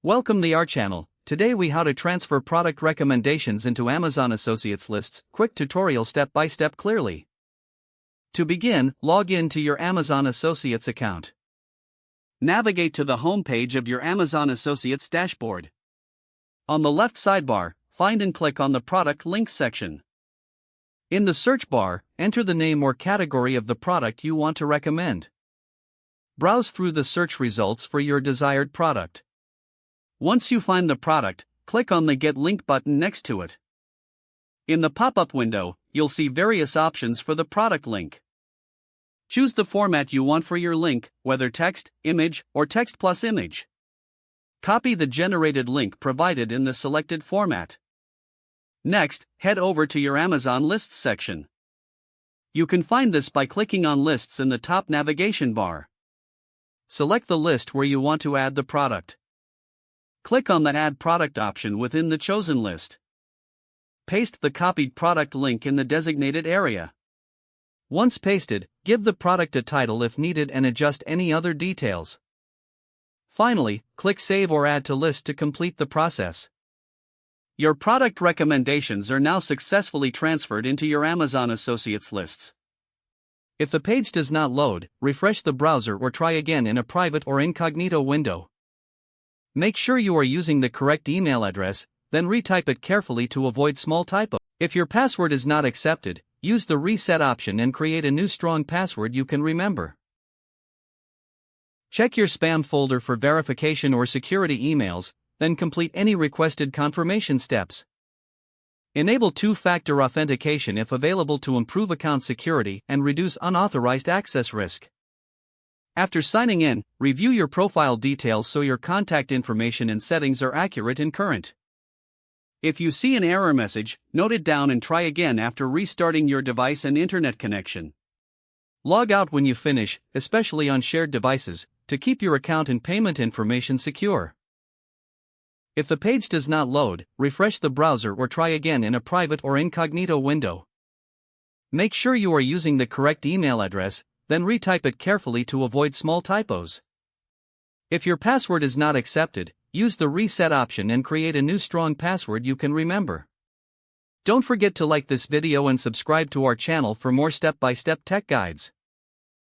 Welcome to our channel. Today we how to transfer product recommendations into Amazon Associates lists. Quick tutorial step by step clearly. To begin, log in to your Amazon Associates account. Navigate to the home page of your Amazon Associates dashboard. On the left sidebar, find and click on the product links section. In the search bar, enter the name or category of the product you want to recommend. Browse through the search results for your desired product. Once you find the product, click on the Get Link button next to it. In the pop-up window, you'll see various options for the product link. Choose the format you want for your link, whether text, image, or text plus image. Copy the generated link provided in the selected format. Next, head over to your Amazon Lists section. You can find this by clicking on Lists in the top navigation bar. Select the list where you want to add the product. Click on the Add Product option within the chosen list. Paste the copied product link in the designated area. Once pasted, give the product a title if needed and adjust any other details. Finally, click Save or Add to List to complete the process. Your product recommendations are now successfully transferred into your Amazon Associates lists. If the page does not load, refresh the browser or try again in a private or incognito window. Make sure you are using the correct email address, then retype it carefully to avoid small typos. If your password is not accepted, use the reset option and create a new strong password you can remember. Check your spam folder for verification or security emails, then complete any requested confirmation steps. Enable two-factor authentication if available to improve account security and reduce unauthorized access risk. After signing in, review your profile details so your contact information and settings are accurate and current. If you see an error message, note it down and try again after restarting your device and internet connection. Log out when you finish, especially on shared devices, to keep your account and payment information secure. If the page does not load, refresh the browser or try again in a private or incognito window. Make sure you are using the correct email address, then retype it carefully to avoid small typos. If your password is not accepted, use the reset option and create a new strong password you can remember. Don't forget to like this video and subscribe to our channel for more step-by-step tech guides.